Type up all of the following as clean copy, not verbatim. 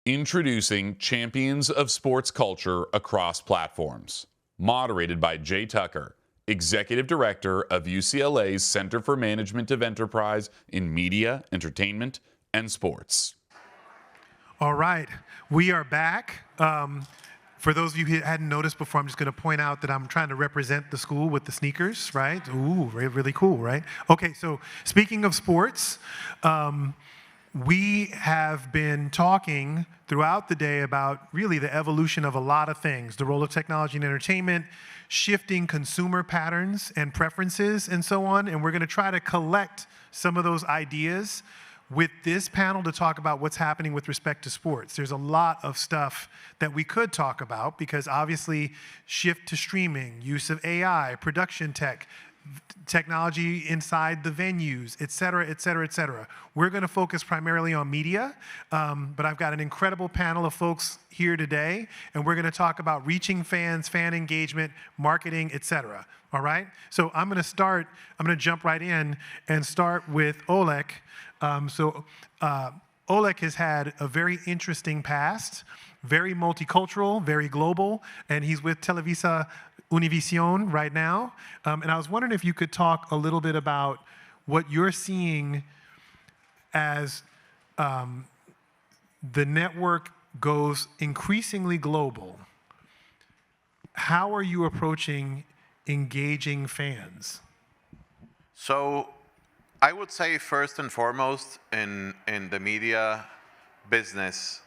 Introducing Champions of Sports Culture Across Platforms. Moderated by Jay Tucker, Executive Director of UCLA's Center for Management of Enterprise in Media, Entertainment, and Sports. All right, we are back. For those of you who hadn't noticed before, I'm just going to point out that I'm trying to represent the school with the sneakers, right? Ooh, really cool, right? Okay, so speaking of sports, we have been talking throughout the day about really the evolution of a lot of things, the role of technology and entertainment, shifting consumer patterns and preferences and so on, and we're going to try to collect some of those ideas with this panel to talk about what's happening with respect to sports. There's a lot of stuff that we could talk about because obviously shift to streaming, use of AI, production tech, technology inside the venues, et cetera, et cetera, et cetera. We're going to focus primarily on media, but I've got an incredible panel of folks here today, and we're going to talk about reaching fans, fan engagement, marketing, et cetera. All right? So I'm going to jump right in and start with Olek. Olek has had a very interesting past, very multicultural, very global, and he's with TelevisaUnivision right now. And I was wondering if you could talk a little bit about what you're seeing as the network goes increasingly global. How are you approaching engaging fans? So I would say first and foremost in the media business,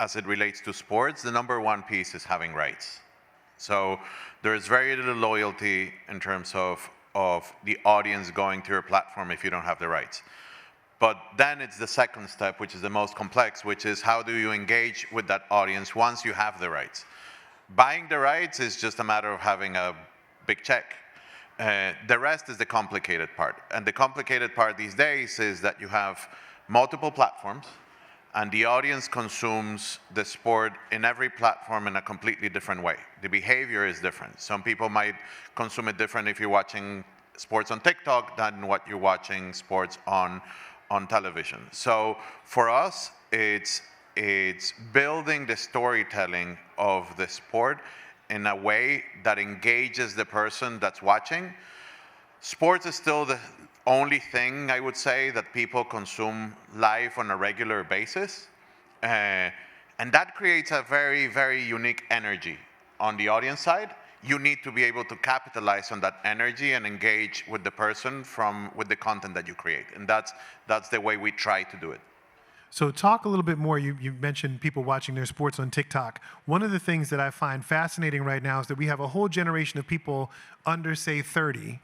as it relates to sports, the number one piece is having rights. So there's very little loyalty in terms of the audience going to your platform if you don't have the rights. But then it's the second step, which is the most complex, which is how do you engage with that audience once you have the rights? Buying the rights is just a matter of having a big check. The rest is the complicated part. And the complicated part these days is that you have multiple platforms, and the audience consumes the sport in every platform in a completely different way. The behavior is different. Some people might consume it different if you're watching sports on TikTok than what you're watching sports on television. So for us, it's building the storytelling of the sport in a way that engages the person that's watching. Sports is still the only thing, I would say, that people consume live on a regular basis. And that creates a very, very unique energy on the audience side. You need to be able to capitalize on that energy and engage with the person with the content that you create. And that's the way we try to do it. So talk a little bit more. You mentioned people watching their sports on TikTok. One of the things that I find fascinating right now is that we have a whole generation of people under, say, 30,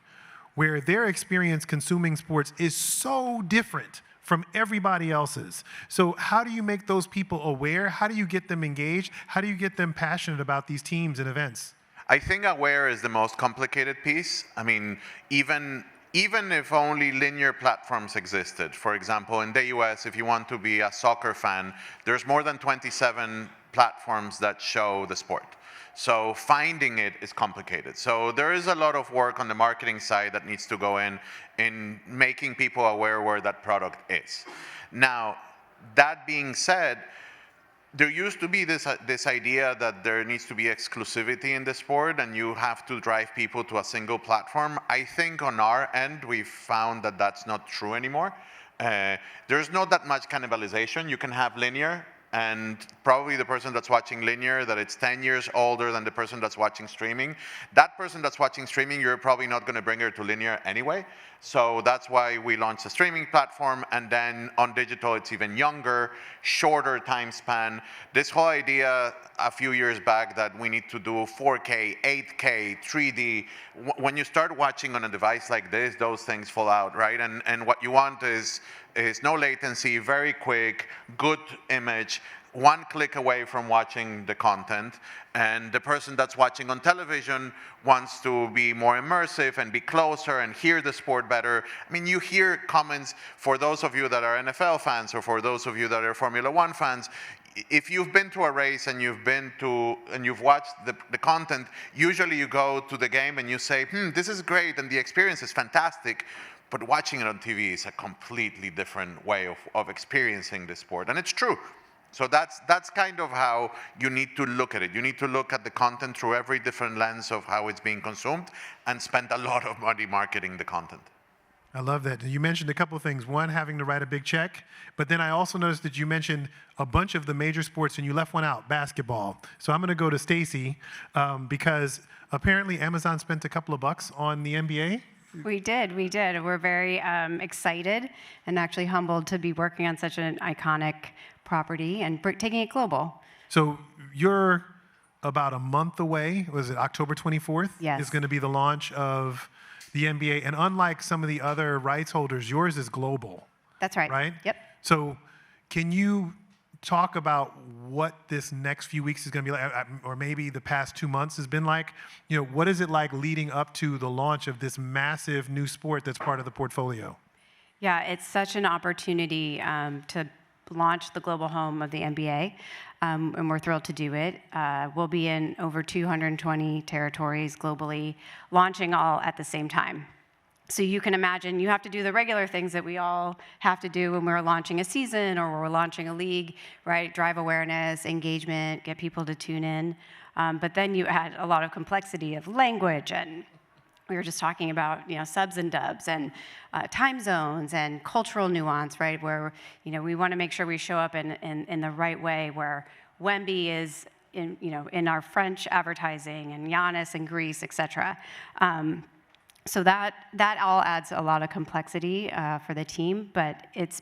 where their experience consuming sports is so different from everybody else's. So how do you make those people aware? How do you get them engaged? How do you get them passionate about these teams and events? I think aware is the most complicated piece. I mean, even if only linear platforms existed, for example, in the US, if you want to be a soccer fan, there's more than 27 platforms that show the sport. So finding it is complicated. So there is a lot of work on the marketing side that needs to go in making people aware where that product is. Now, that being said, there used to be this idea that there needs to be exclusivity in the sport and you have to drive people to a single platform. I think on our end, we've found that that's not true anymore. There's not that much cannibalization. You can have linear, and probably the person that's watching linear, that it's 10 years older than the person that's watching streaming. That person that's watching streaming, you're probably not going to bring her to linear anyway. So that's why we launched a streaming platform, and then on digital, it's even younger, shorter time span. This whole idea a few years back that we need to do 4K, 8K, 3D. When you start watching on a device like this, those things fall out, right? And what you want is no latency, very quick, good image, one click away from watching the content. And the person that's watching on television wants to be more immersive and be closer and hear the sport better. I mean, you hear comments, for those of you that are NFL fans or for those of you that are Formula One fans, if you've been to a race and you've watched the content, usually you go to the game and you say, this is great and the experience is fantastic, but watching it on TV is a completely different way of experiencing the sport, and it's true. So that's kind of how you need to look at it. You need to look at the content through every different lens of how it's being consumed and spend a lot of money marketing the content. I love that. You mentioned a couple of things. One, having to write a big check, but then I also noticed that you mentioned a bunch of the major sports and you left one out, basketball. So I'm going to go to Stacey because apparently Amazon spent a couple of bucks on the NBA. We did. We're very excited and actually humbled to be working on such an iconic property and taking it global. So you're about a month away. Was it October 24th? Yes. Is going to be the launch of the NBA. And unlike some of the other rights holders, yours is global. That's right. Right? Yep. So can you talk about what this next few weeks is going to be like, or maybe the past 2 months has been like? You know, what is it like leading up to the launch of this massive new sport that's part of the portfolio? Yeah, it's such an opportunity to launch the global home of the NBA, and we're thrilled to do it. We'll be in over 220 territories globally, launching all at the same time. So you can imagine you have to do the regular things that we all have to do when we're launching a season or we're launching a league, right? Drive awareness, engagement, get people to tune in. But then you add a lot of complexity of language, and we were just talking about, subs and dubs and time zones and cultural nuance, right? Where, we want to make sure we show up in the right way, where Wemby is in our French advertising and Giannis in Greece, et cetera. So that all adds a lot of complexity for the team, but it's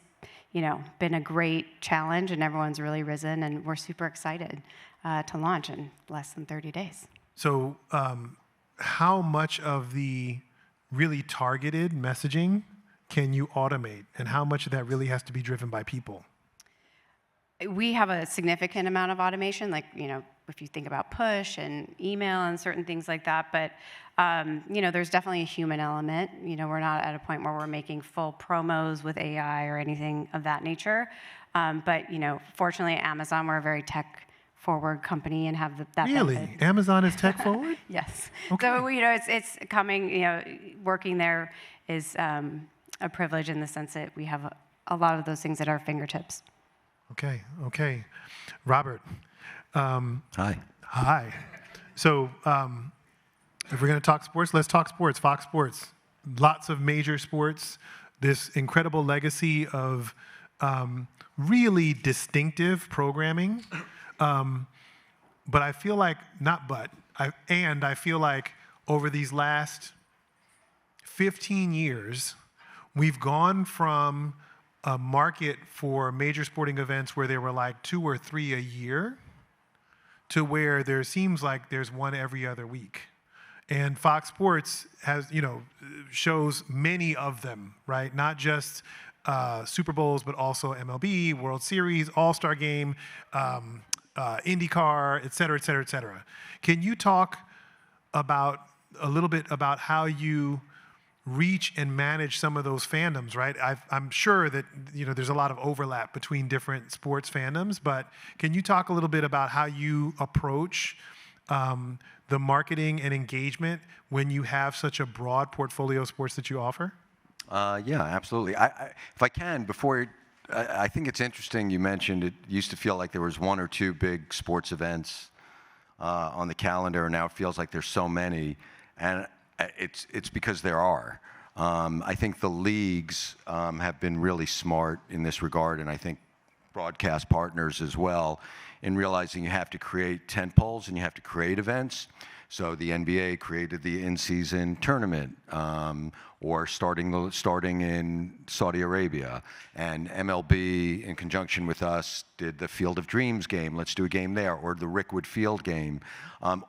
been a great challenge, and everyone's really risen, and we're super excited to launch in less than 30 days. So how much of the really targeted messaging can you automate, and how much of that really has to be driven by people? We have a significant amount of automation, like, if you think about push and email and certain things like that, but, there's definitely a human element. We're not at a point where we're making full promos with AI or anything of that nature. But, fortunately at Amazon, we're a very tech-forward company and have that Really? benefit. Amazon is tech-forward? Yes. Okay. So, it's coming, working there is a privilege in the sense that we have a lot of those things at our fingertips. Okay. Robert. Hi. Hi. So if we're going to talk sports, let's talk sports. Fox Sports. Lots of major sports. This incredible legacy of really distinctive programming. But I feel like, I feel like over these last 15 years, we've gone from a market for major sporting events where there were like 2 or 3 a year to where there seems like there's one every other week. And Fox Sports has, shows many of them, right? Not just Super Bowls, but also MLB, World Series, All-Star Game, IndyCar, et cetera, et cetera, et cetera. Can you talk a little bit about how you reach and manage some of those fandoms, right? I'm sure that there's a lot of overlap between different sports fandoms, but can you talk a little bit about how you approach the marketing and engagement when you have such a broad portfolio of sports that you offer? Yeah, absolutely. If I can, I think it's interesting you mentioned it used to feel like there was 1 or 2 big sports events on the calendar, and now it feels like there's so many. And it's because there are. I think the leagues have been really smart in this regard, and I think broadcast partners as well, in realizing you have to create tentpoles and you have to create events. So the NBA created the in-season tournament, or starting in Saudi Arabia, and MLB, in conjunction with us, did the Field of Dreams game. Let's do a game there, or the Rickwood Field game.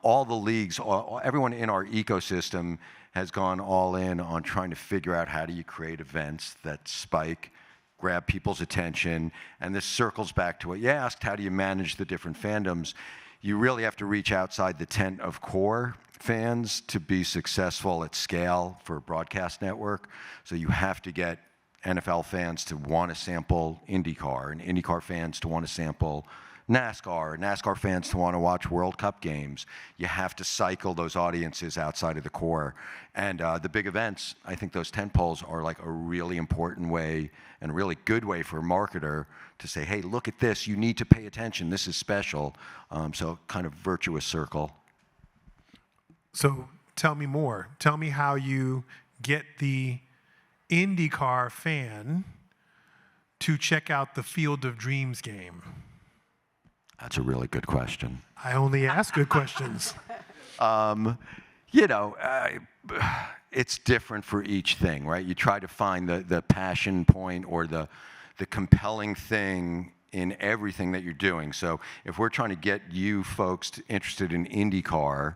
All the leagues, everyone in our ecosystem has gone all in on trying to figure out how do you create events that spike, grab people's attention, and this circles back to what you asked: how do you manage the different fandoms? You really have to reach outside the tent of core fans to be successful at scale for a broadcast network. So you have to get NFL fans to want to sample IndyCar, and IndyCar fans to want to sample NASCAR fans to want to watch World Cup games. You have to cycle those audiences outside of the core. And the big events, I think those tentpoles are like a really important way and a really good way for a marketer to say, hey, look at this, you need to pay attention, this is special. So kind of virtuous circle. So tell me more. Tell me how you get the IndyCar fan to check out the Field of Dreams game. That's a really good question. I only ask good questions. You know, it's different for each thing, right? You try to find the passion point or the compelling thing in everything that you're doing. So if we're trying to get you folks interested in IndyCar,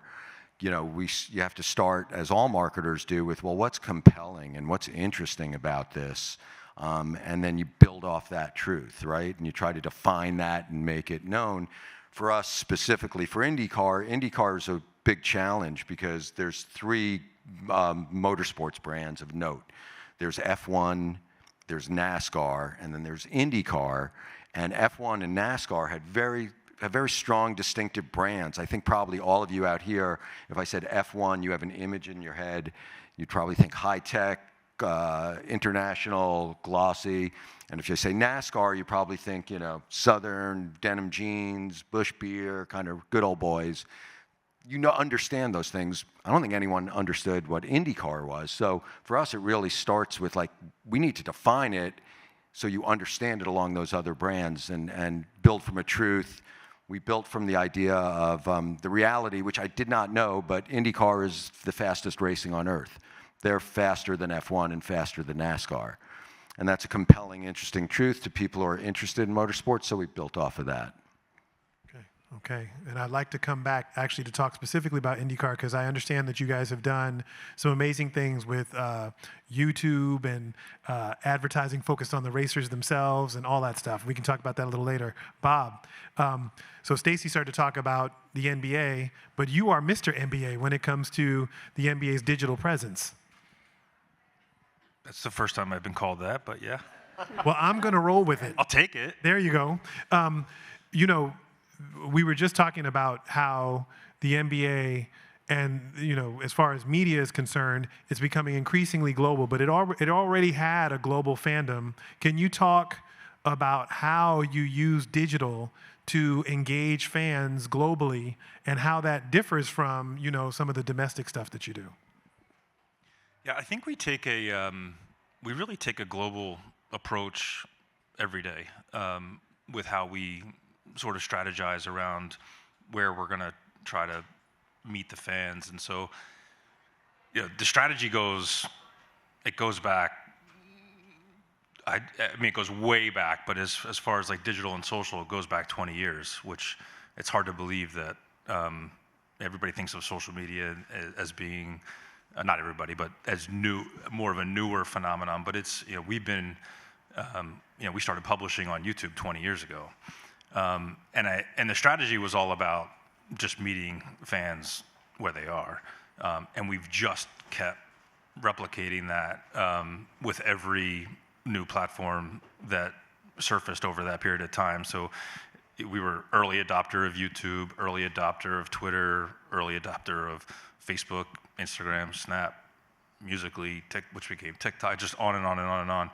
you know, you have to start, as all marketers do, with, well, what's compelling and what's interesting about this? And then you build off that truth, right? And you try to define that and make it known. For us, specifically for IndyCar is a big challenge because there's three motorsports brands of note. There's F1, there's NASCAR, and then there's IndyCar. And F1 and NASCAR have very strong, distinctive brands. I think probably all of you out here, if I said F1, you have an image in your head. You'd probably think high-tech, international, glossy. And if you say NASCAR, you probably think, you know, Southern, denim jeans, Busch beer, kind of good old boys. You know, understand those things. I don't think anyone understood what IndyCar was. So for us, it really starts with, like, we need to define it so you understand it along those other brands and build from a truth. We built from the idea of the reality, which I did not know, but IndyCar is the fastest racing on earth. They're faster than F1 and faster than NASCAR. And that's a compelling, interesting truth to people who are interested in motorsports, so we built off of that. Okay. And I'd like to come back actually to talk specifically about IndyCar because I understand that you guys have done some amazing things with YouTube and advertising focused on the racers themselves and all that stuff. We can talk about that a little later. Bob, so Stacey started to talk about the NBA, but you are Mr. NBA when it comes to the NBA's digital presence. That's the first time I've been called that, but yeah. Well, I'm going to roll with it. I'll take it. There you go. You know, we were just talking about how the NBA and, you know, as far as media is concerned, it's becoming increasingly global, but it already had a global fandom. Can you talk about how you use digital to engage fans globally and how that differs from, you know, some of the domestic stuff that you do? Yeah, I think we really take a global approach every day with how we sort of strategize around where we're going to try to meet the fans. And so, you know, the strategy goes back. I mean, it goes way back, but as far as like digital and social, it goes back 20 years, which it's hard to believe that everybody thinks of social media as being, not everybody, but as more of a newer phenomenon. But it's, you know, we've been, you know, we started publishing on YouTube 20 years ago. And the strategy was all about just meeting fans where they are. And we've just kept replicating that with every new platform that surfaced over that period of time. So we were early adopter of YouTube, early adopter of Twitter, early adopter of Facebook, Instagram, Snap, Musical.ly, which became TikTok, just on and on and on and on.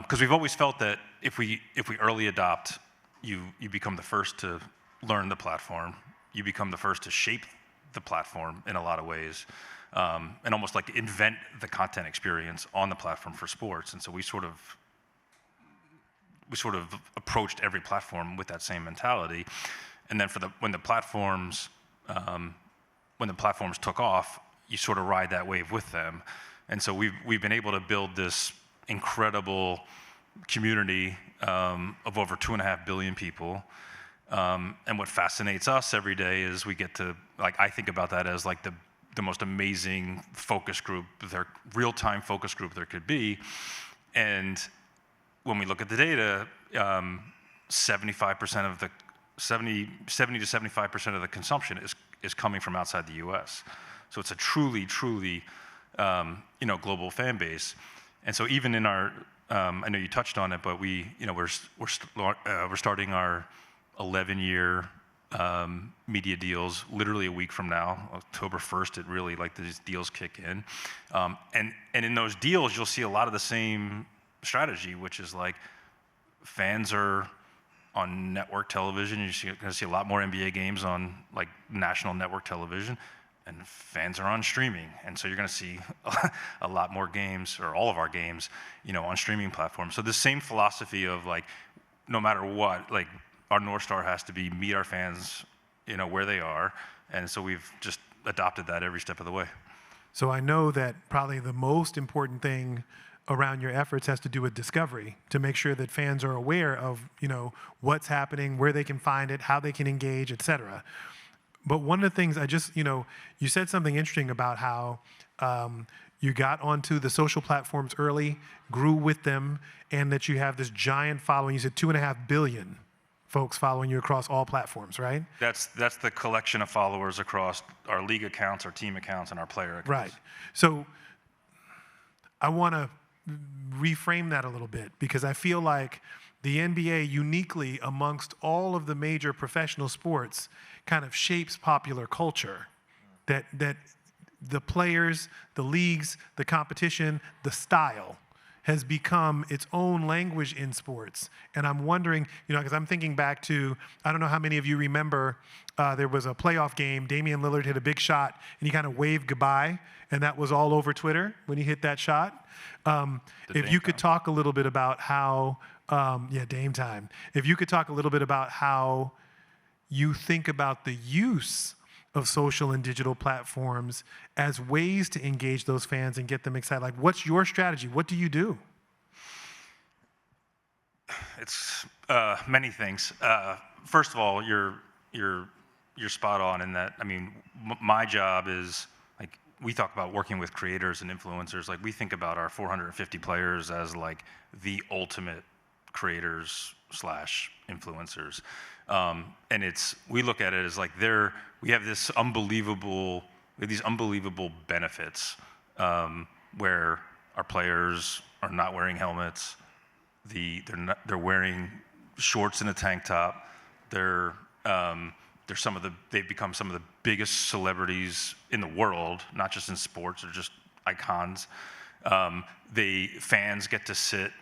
Because we've always felt that if we early adopt, you become the first to learn the platform. You become the first to shape the platform in a lot of ways, and almost like invent the content experience on the platform for sports. And so we sort of approached every platform with that same mentality. And then when the platforms took off, you sort of ride that wave with them. And so we've been able to build this incredible community of over 2.5 billion people. And what fascinates us every day is we get to, like, I think about that as like the most amazing focus group, their real-time focus group there could be. And when we look at the data, 70 to 75% of the consumption is coming from outside the U.S. So it's a truly, you know, global fan base. And so even in our, I know you touched on it, but we're starting our 11-year media deals. Literally a week from now, October 1st, it really, like, these deals kick in. And in those deals, you'll see a lot of the same strategy, which is like fans are on network television. You're going to see a lot more NBA games on like national network television, and fans are on streaming. And so you're going to see a lot more games, or all of our games, on streaming platforms. So the same philosophy of like, no matter what, like our North Star has to be meet our fans, where they are. And so we've just adopted that every step of the way. So I know that probably the most important thing around your efforts has to do with discovery, to make sure that fans are aware of, what's happening, where they can find it, how they can engage, et cetera. But one of the things you said something interesting about how you got onto the social platforms early, grew with them, and that you have this giant following. You said 2.5 billion folks following you across all platforms, right? That's the collection of followers across our league accounts, our team accounts, and our player accounts. Right. So I want to reframe that a little bit, because I feel like the NBA uniquely amongst all of the major professional sports kind of shapes popular culture. That the players, the leagues, the competition, the style has become its own language in sports. And I'm wondering, because I'm thinking back to, I don't know how many of you remember, there was a playoff game, Damian Lillard hit a big shot, and he kind of waved goodbye, and that was all over Twitter when he hit that shot. If you could talk a little bit about how, Dame time. If you could talk a little bit about how you think about the use of social and digital platforms as ways to engage those fans and get them excited. Like, what's your strategy? What do you do? It's many things. First of all, you're spot on in that. I mean, my job is, like, we talk about working with creators and influencers. Like, we think about our 450 players as like the ultimate creators / influencers. And we look at it as like we have these unbelievable benefits where our players are not wearing helmets. They're wearing shorts and a tank top. They've become some of the biggest celebrities in the world, not just in sports. They're just icons. Fans get to sit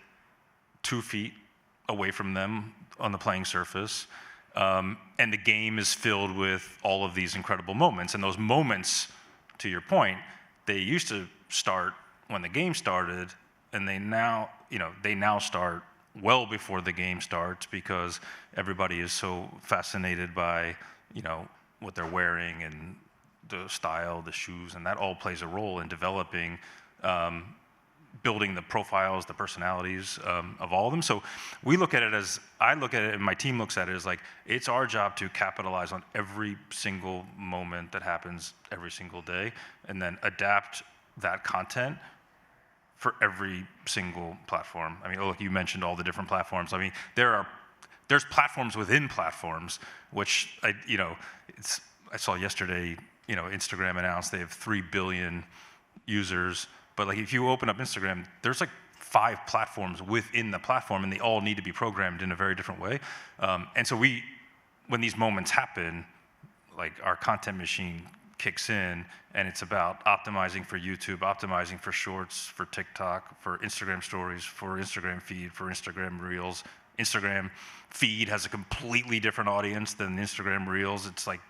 2 feet away from them on the playing surface. And the game is filled with all of these incredible moments. And those moments, to your point, they used to start when the game started, and they now start well before the game starts, because everybody is so fascinated by, what they're wearing and the style, the shoes, and that all plays a role in developing, building the profiles, the personalities of all of them. So I look at it, and my team looks at it as like, it's our job to capitalize on every single moment that happens every single day, and then adapt that content for every single platform. I mean, Olek, you mentioned all the different platforms. I mean, there's platforms within platforms, which I saw yesterday, Instagram announced they have 3 billion users. But like, if you open up Instagram, there's like 5 platforms within the platform, and they all need to be programmed in a very different way. And so when these moments happen, like, our content machine kicks in, and it's about optimizing for YouTube, optimizing for Shorts, for TikTok, for Instagram Stories, for Instagram Feed, for Instagram Reels. Instagram Feed has a completely different audience than Instagram Reels. It's like,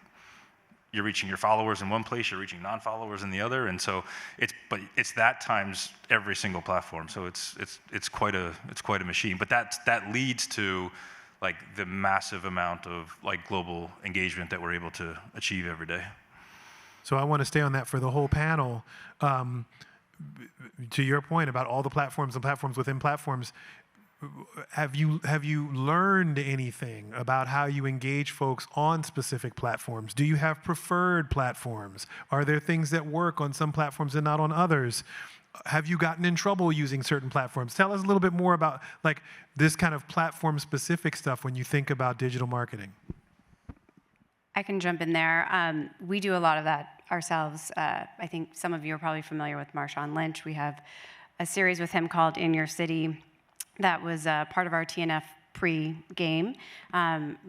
you're reaching your followers in one place, you're reaching non-followers in the other, and so it's that times every single platform. So it's quite a machine. But that leads to like the massive amount of like global engagement that we're able to achieve every day. So I want to stay on that for the whole panel. To your point about all the platforms and platforms within platforms, have you learned anything about how you engage folks on specific platforms? Do you have preferred platforms? Are there things that work on some platforms and not on others? Have you gotten in trouble using certain platforms? Tell us a little bit more about like this kind of platform-specific stuff when you think about digital marketing. I can jump in there. We do a lot of that ourselves. I think some of you are probably familiar with Marshawn Lynch. We have a series with him called In Your City that was part of our TNF pre-game.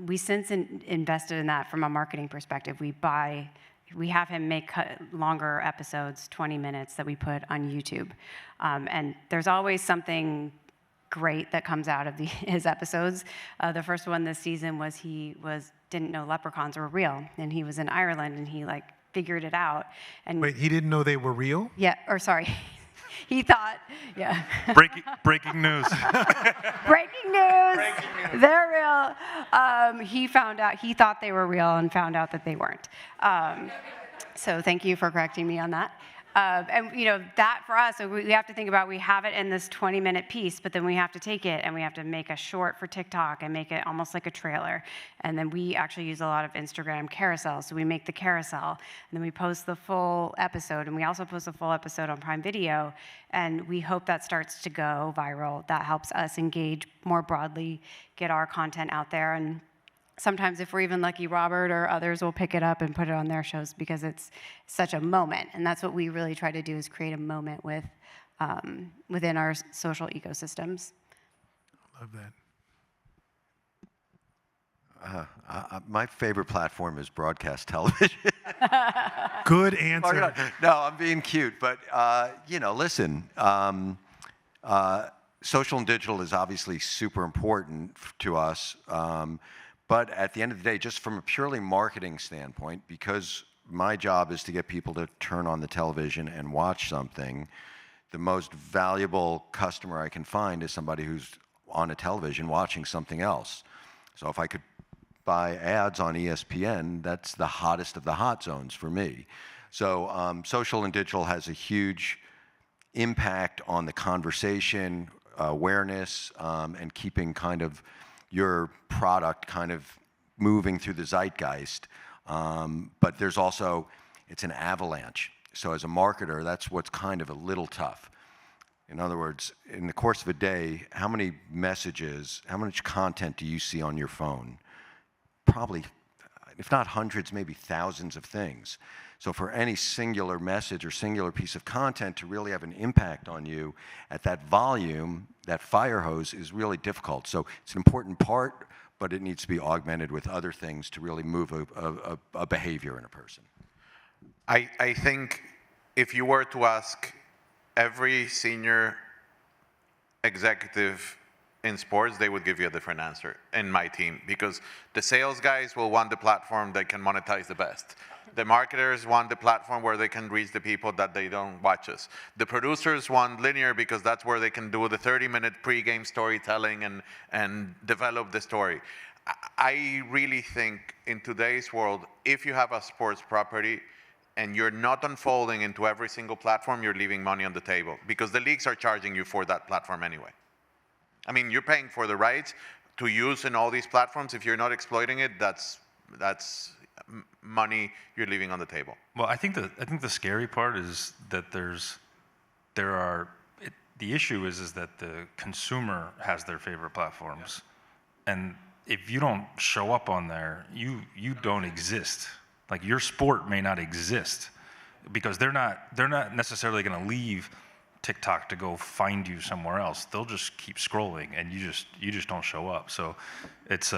We since invested in that from a marketing perspective. We have him make longer episodes, 20 minutes, that we put on YouTube. And there's always something great that comes out of his episodes. The first one this season was didn't know leprechauns were real, and he was in Ireland, and he figured it out. And Wait, he didn't know they were real? Yeah, or sorry. He thought, yeah. Breaking news. Breaking news. They're real. He thought they were real and found out that they weren't. So thank you for correcting me on that. And that for us, so we have to think about, we have it in this 20-minute piece, but then we have to take it and we have to make a short for TikTok and make it almost like a trailer. And then we actually use a lot of Instagram carousel. So we make the carousel, and then we post the full episode, and we also post a full episode on Prime Video. And we hope that starts to go viral. That helps us engage more broadly, get our content out there. And sometimes, if we're even lucky, Robert or others will pick it up and put it on their shows because it's such a moment. And that's what we really try to do, is create a moment within our social ecosystems. Love that. My favorite platform is broadcast television. Good answer. No, I'm being cute, but listen. Social and digital is obviously super important to us. But at the end of the day, just from a purely marketing standpoint, because my job is to get people to turn on the television and watch something, the most valuable customer I can find is somebody who's on a television watching something else. So if I could buy ads on ESPN, that's the hottest of the hot zones for me. So social and digital has a huge impact on the conversation, awareness, and keeping kind of your product kind of moving through the zeitgeist. But there's also, it's an avalanche. So as a marketer, that's what's kind of a little tough. In other words, in the course of a day, how many messages, how much content do you see on your phone? Probably, if not hundreds, maybe thousands of things. So for any singular message or singular piece of content to really have an impact on you at that volume, that fire hose is really difficult. So it's an important part, but it needs to be augmented with other things to really move a behavior in a person. I think if you were to ask every senior executive in sports, they would give you a different answer in my team, because the sales guys will want the platform that can monetize the best. The marketers want the platform where they can reach the people that they don't watch us. The producers want linear because that's where they can do the 30-minute pre-game storytelling and develop the story. I really think in today's world, if you have a sports property and you're not unfolding into every single platform, you're leaving money on the table, because the leagues are charging you for that platform anyway. I mean, you're paying for the rights to use in all these platforms. If you're not exploiting it, that's money you're leaving on the table. Well, I think the scary part is that the issue is that the consumer has their favorite platforms, and if you don't show up on there, you don't exist. Like, your sport may not exist because they're not necessarily going to leave TikTok to go find you somewhere else. They'll just keep scrolling, and you just don't show up. So it's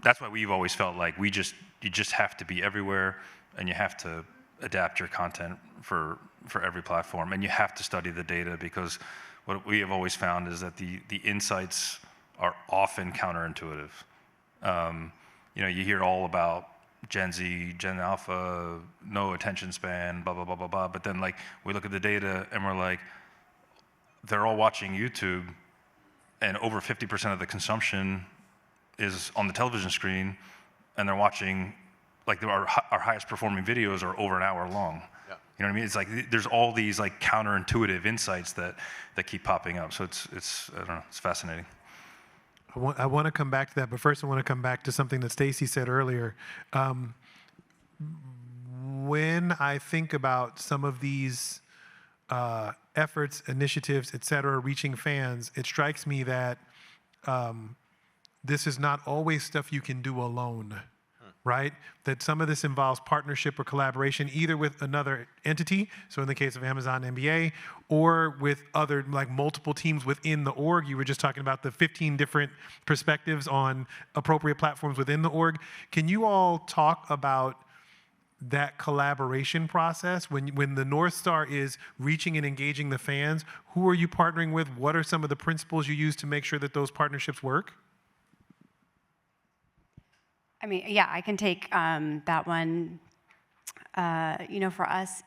that's why we've always felt like you just have to be everywhere, and you have to adapt your content for every platform, and you have to study the data, because what we have always found is that the insights are often counterintuitive. You hear all about Gen Z, Gen Alpha, no attention span, blah blah blah blah blah. But then we look at the data and we're like, they're all watching YouTube, and over 50% of the consumption is on the television screen, and they're watching, our highest performing videos are over an hour long. Yeah. You know what I mean? It's like there's all these counterintuitive insights that keep popping up. So it's I don't know, it's fascinating. I want to come back to that, but first I want to come back to something that Stacey said earlier. When I think about some of these efforts, initiatives, et cetera, reaching fans, it strikes me that this is not always stuff you can do alone. right? That some of this involves partnership or collaboration either with another entity, so in the case of Amazon NBA, or with other, like multiple teams within the org. You were just talking about the 15 different perspectives on appropriate platforms within the org. Can you all talk about that collaboration process? When the North Star is reaching and engaging the fans, who are you partnering with? What are some of the principles you use to make sure that those partnerships work? I mean, yeah, I can take that one. For us,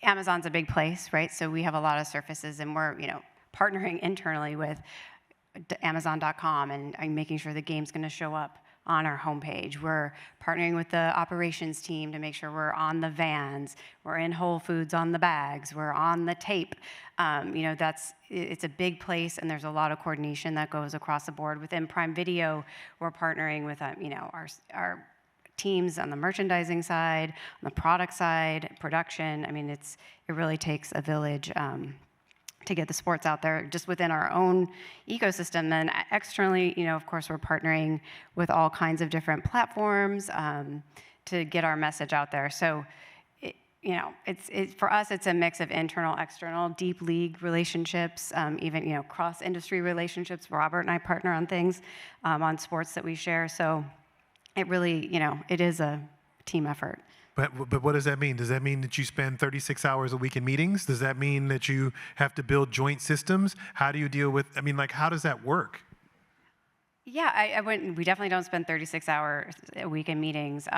Amazon's a big place, right? So we have a lot of surfaces, and we're, partnering internally with Amazon.com and making sure the game's going to show up on our homepage. We're partnering with the operations team to make sure we're on the vans, we're in Whole Foods on the bags, we're on the tape. It's a big place, and there's a lot of coordination that goes across the board. Within Prime Video, we're partnering with our teams on the merchandising side, on the product side, production. I mean, it really takes a village to get the sports out there just within our own ecosystem. Then externally, of course, we're partnering with all kinds of different platforms to get our message out there. So, for us, it's a mix of internal, external, deep league relationships, even, cross-industry relationships. Robert and I partner on things, on sports that we share. So it really, it is a team effort. But what does that mean? Does that mean that you spend 36 hours a week in meetings? Does that mean that you have to build joint systems? How do you deal with, how does that work? Yeah, we definitely don't spend 36 hours a week in meetings.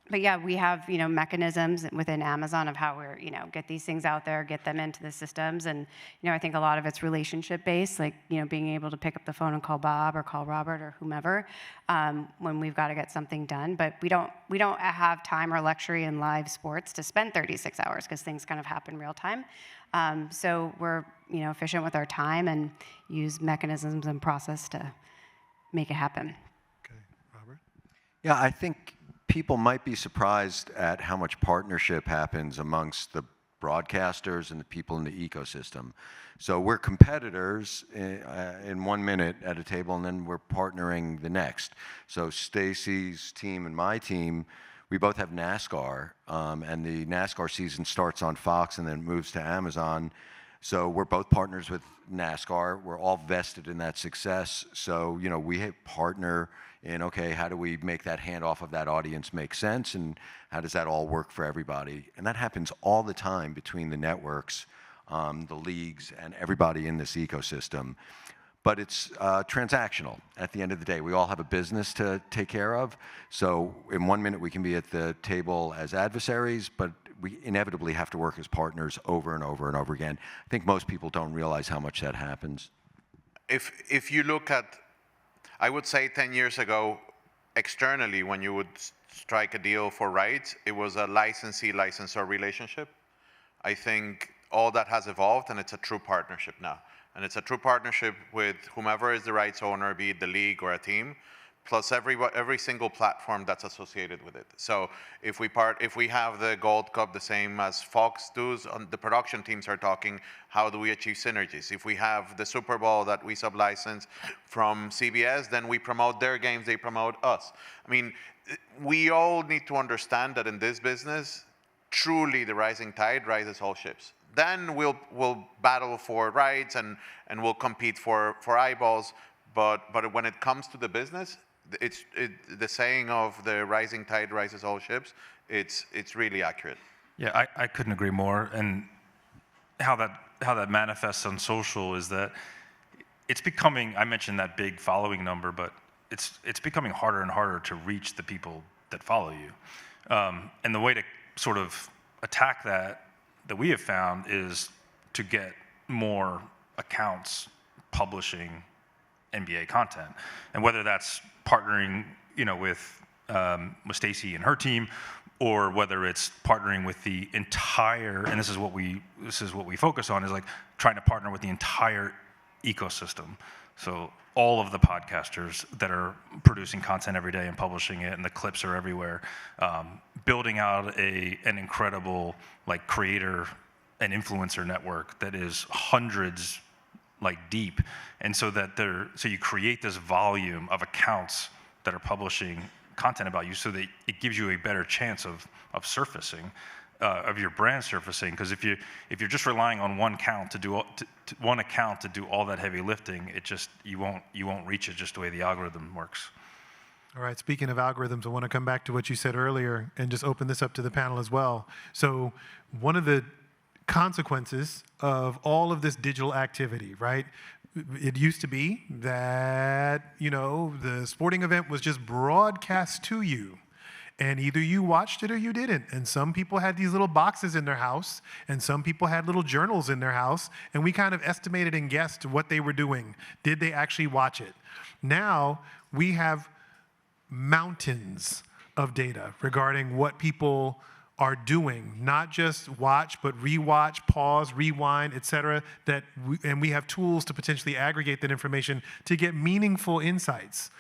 But yeah, we have, mechanisms within Amazon of how we're, get these things out there, get them into the systems. And, I think a lot of it's relationship based, like, being able to pick up the phone and call Bob or call Robert or whomever when we've got to get something done. But we don't have time or luxury in live sports to spend 36 hours because things kind of happen real time. So we're, efficient with our time and use mechanisms and process to make it happen. Okay, Robert? Yeah, I think people might be surprised at how much partnership happens amongst the broadcasters and the people in the ecosystem. So we're competitors in 1 minute at a table, and then we're partnering the next. So Stacey's team and my team, we both have NASCAR, and the NASCAR season starts on Fox and then moves to Amazon. So we're both partners with NASCAR. We're all vested in that success. So, we partner in, okay, how do we make that handoff of that audience make sense, and how does that all work for everybody? And that happens all the time between the networks, the leagues, and everybody in this ecosystem. But it's transactional at the end of the day. We all have a business to take care of. So in 1 minute, we can be at the table as adversaries, but we inevitably have to work as partners over and over and over again. I think most people don't realize how much that happens. If you look at, I would say 10 years ago, externally, when you would strike a deal for rights, it was a licensee-licensor relationship. I think all that has evolved, and it's a true partnership now. And it's a true partnership with whomever is the rights owner, be it the league or a team, plus every single platform that's associated with it. So if we have the Gold Cup the same as Fox does, the production teams are talking, how do we achieve synergies? If we have the Super Bowl that we sublicense from CBS, then we promote their games, they promote us. I mean, we all need to understand that in this business, truly the rising tide rises all ships. Then we'll battle for rights and we'll compete for eyeballs. But when it comes to the business, the saying of the rising tide rises all ships, it's really accurate. Yeah, I couldn't agree more. And how that manifests on social is that it's becoming, I mentioned that big following number, but it's becoming harder and harder to reach the people that follow you. And the way to sort of attack that we have found is to get more accounts publishing NBA content, and whether that's partnering, with Stacey and her team, or whether it's partnering with the entire, and this is what we focus on, is like trying to partner with the entire ecosystem. So all of the podcasters that are producing content every day and publishing it, and the clips are everywhere, building out an incredible creator and influencer network that is hundreds deep, and so you create this volume of accounts that are publishing content about you, so that it gives you a better chance of surfacing, of your brand surfacing. Because if you're just relying on one account to do all that heavy lifting, you won't reach it just the way the algorithm works. All right, speaking of algorithms, I want to come back to what you said earlier and just open this up to the panel as well. So one of the consequences of all of this digital activity, right? It used to be that, the sporting event was just broadcast to you. And either you watched it or you didn't. And some people had these little boxes in their house, and some people had little journals in their house, and we kind of estimated and guessed what they were doing. Did they actually watch it? Now, we have mountains of data regarding what people are doing, not just watch, but rewatch, pause, rewind, et cetera, and we have tools to potentially aggregate that information to get meaningful insights.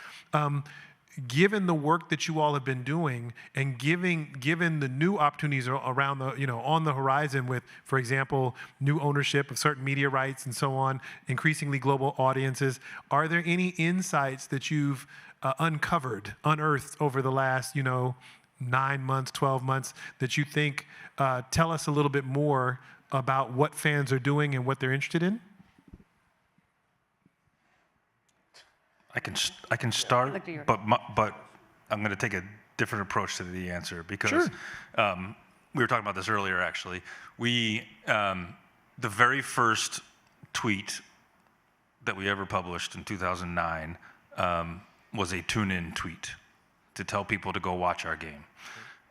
Given the work that you all have been doing, and given the new opportunities around on the horizon with, for example, new ownership of certain media rights and so on, increasingly global audiences, are there any insights that you've unearthed over the last, 9 months, 12 months that you think tell us a little bit more about what fans are doing and what they're interested in? I can start, but I'm going to take a different approach to the answer, because Sure. We were talking about this earlier, actually. The very first tweet that we ever published in 2009 was a tune-in tweet to tell people to go watch our game.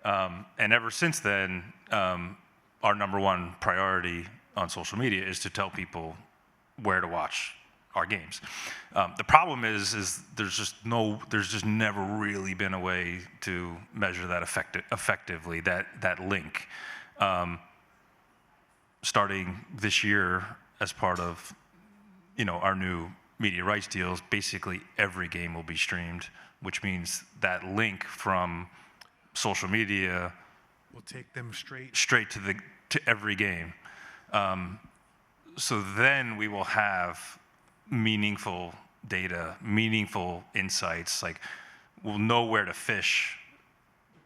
And ever since then, our number one priority on social media is to tell people where to watch our games. The problem is there's just never really been a way to measure that effectively, that link. Starting this year, as part of our new media rights deals, basically every game will be streamed, which means that link from social media We'll take them straight to every game. So then we will have meaningful data, meaningful insights. Like, we'll know where to fish.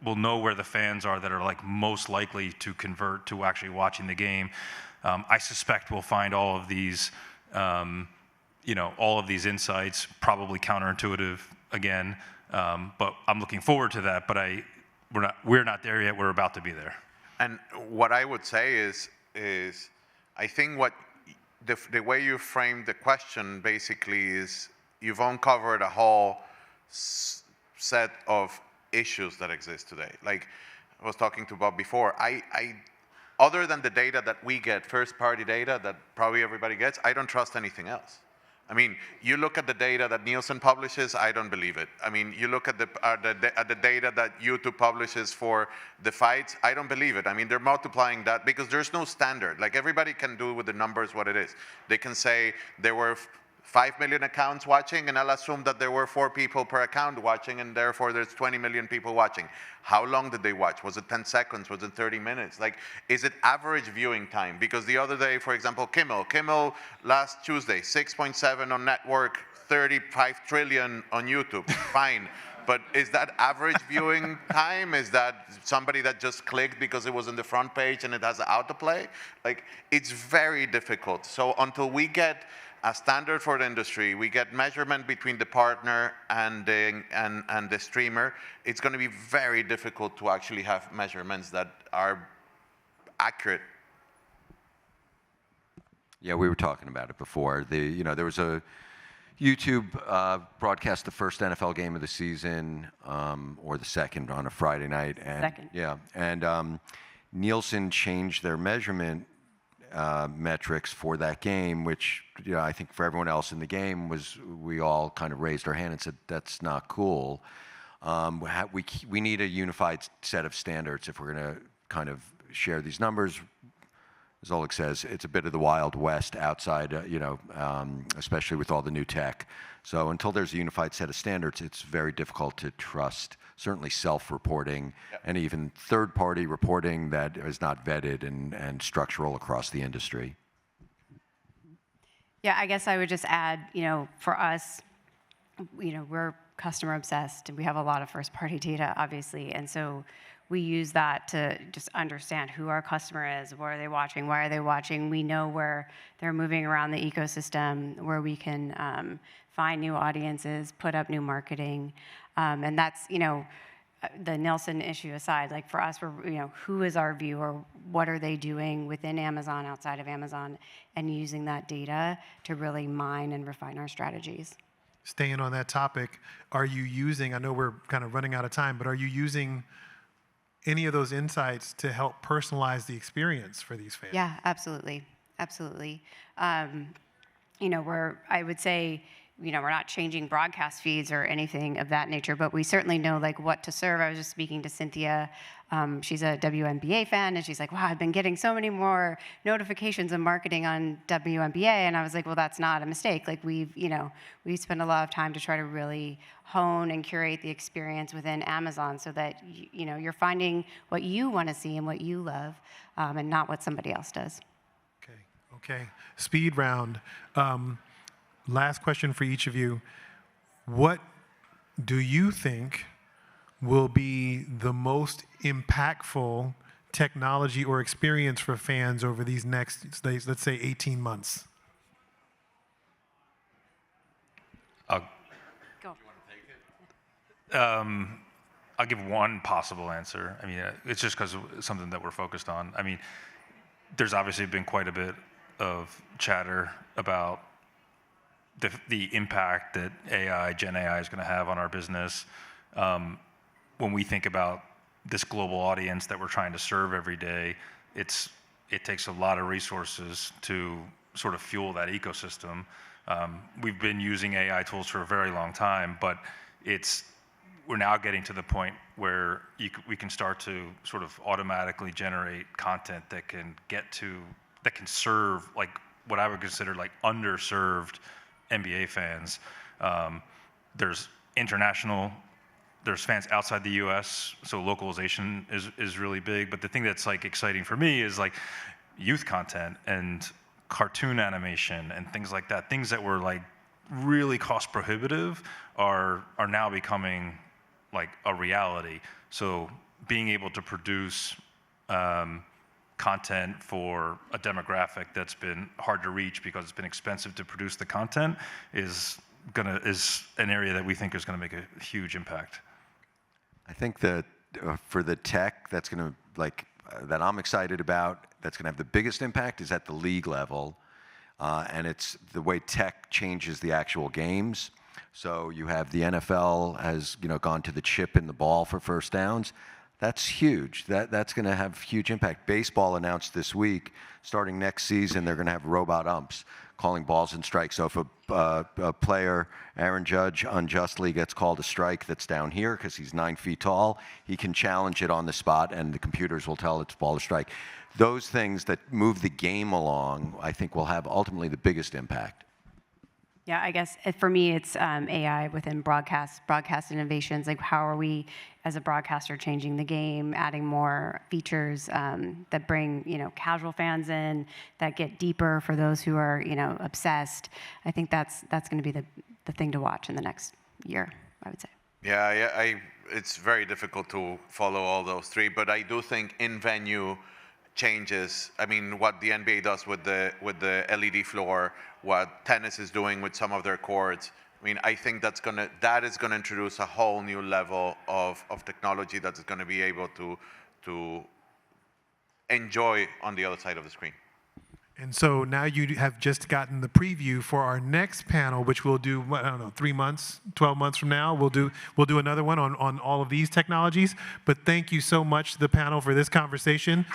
We'll know where the fans are that are like most likely to convert to actually watching the game. I suspect we'll find all of these, all of these insights, probably counterintuitive again. But I'm looking forward to that. But we're not there yet. We're about to be there. And what I would say is I think the way you framed the question basically is you've uncovered a whole set of issues that exist today. Like I was talking to Bob before, I other than the data that we get, first-party data that probably everybody gets, I don't trust anything else. I mean, you look at the data that Nielsen publishes, I don't believe it. I mean, you look at the data that YouTube publishes for the fights, I don't believe it. I mean, they're multiplying that because there's no standard. Like, everybody can do with the numbers what it is. They can say there were 5 million accounts watching, and I'll assume that there were 4 people per account watching, and therefore there's 20 million people watching. How long did they watch? Was it 10 seconds? Was it 30 minutes? Like, is it average viewing time? Because the other day, for example, Kimmel last Tuesday, 6.7 on network, 35 trillion on YouTube. Fine. But is that average viewing time? Is that somebody that just clicked because it was in the front page and it has autoplay? Like, it's very difficult. So until we get a standard for the industry, we get measurement between the partner and the streamer, it's going to be very difficult to actually have measurements that are accurate. Yeah, we were talking about it before. There was a YouTube broadcast the first NFL game of the season, or the second on a Friday night. And, Second. Yeah, and Nielsen changed their measurement metrics for that game, which I think for everyone else in the game we all kind of raised our hand and said that's not cool. We need a unified set of standards if we're going to kind of share these numbers. As Olek says, it's a bit of the Wild West outside, especially with all the new tech. So until there's a unified set of standards, it's very difficult to trust, certainly self-reporting, and even third-party reporting that is not vetted and structural across the industry. Yeah, I guess I would just add, for us, we're customer obsessed, and we have a lot of first-party data, obviously, and so we use that to just understand who our customer is, what are they watching, why are they watching. We know where they're moving around the ecosystem, where we can find new audiences, put up new marketing, and that's, the Nielsen issue aside, like for us, we're, who is our viewer, what are they doing within Amazon, outside of Amazon, and using that data to really mine and refine our strategies. Staying on that topic, are you using, I know we're kind of running out of time, but are you using any of those insights to help personalize the experience for these fans? Yeah, absolutely, absolutely. I would say, we're not changing broadcast feeds or anything of that nature, but we certainly know like what to serve. I was just speaking to Cynthia. She's a WNBA fan, and she's like, wow, I've been getting so many more notifications and marketing on WNBA. And I was like, well, that's not a mistake. Like we've spent a lot of time to try to really hone and curate the experience within Amazon so that, you're finding what you want to see and what you love, and not what somebody else does. Okay. Speed round. Last question for each of you. What do you think will be the most impactful technology or experience for fans over these next, let's say, 18 months? Go. I'll give one possible answer. I mean, it's just because it's something that we're focused on. I mean, there's obviously been quite a bit of chatter about the impact that Gen AI is going to have on our business. When we think about this global audience that we're trying to serve every day, it takes a lot of resources to sort of fuel that ecosystem. We've been using AI tools for a very long time, but we're now getting to the point where we can start to sort of automatically generate content that can serve like what I would consider like underserved NBA fans. There's fans outside the U.S., so localization is really big. But the thing that's like exciting for me is like youth content and cartoon animation and things like that. Things that were like really cost prohibitive are now becoming like a reality. So being able to produce content for a demographic that's been hard to reach because it's been expensive to produce the content is an area that we think is going to make a huge impact. I think that for the tech that's going to that I'm excited about, that's going to have the biggest impact is at the league level, and it's the way tech changes the actual games. So you have the NFL has gone to the chip in the ball for first downs. That's huge. That's going to have huge impact. Baseball announced this week, starting next season, they're going to have robot umps calling balls and strikes. So if a player, Aaron Judge, unjustly gets called a strike that's down here because he's 9 feet tall, he can challenge it on the spot, and the computers will tell it's ball or strike. Those things that move the game along, I think, will have ultimately the biggest impact. Yeah, I guess for me, it's AI within broadcast innovations. Like, how are we, as a broadcaster, changing the game, adding more features that bring casual fans in, that get deeper for those who are obsessed. I think that's going to be the thing to watch in the next year, I would say. Yeah, it's very difficult to follow all those three, but I do think in-venue changes. I mean, what the NBA does with the LED floor, what tennis is doing with some of their courts. I mean, I think that is gonna introduce a whole new level of technology that is gonna be able to enjoy on the other side of the screen. And so now you have just gotten the preview for our next panel, which we'll do, 3 months, 12 months from now. We'll do another one on all of these technologies. But thank you so much to the panel for this conversation.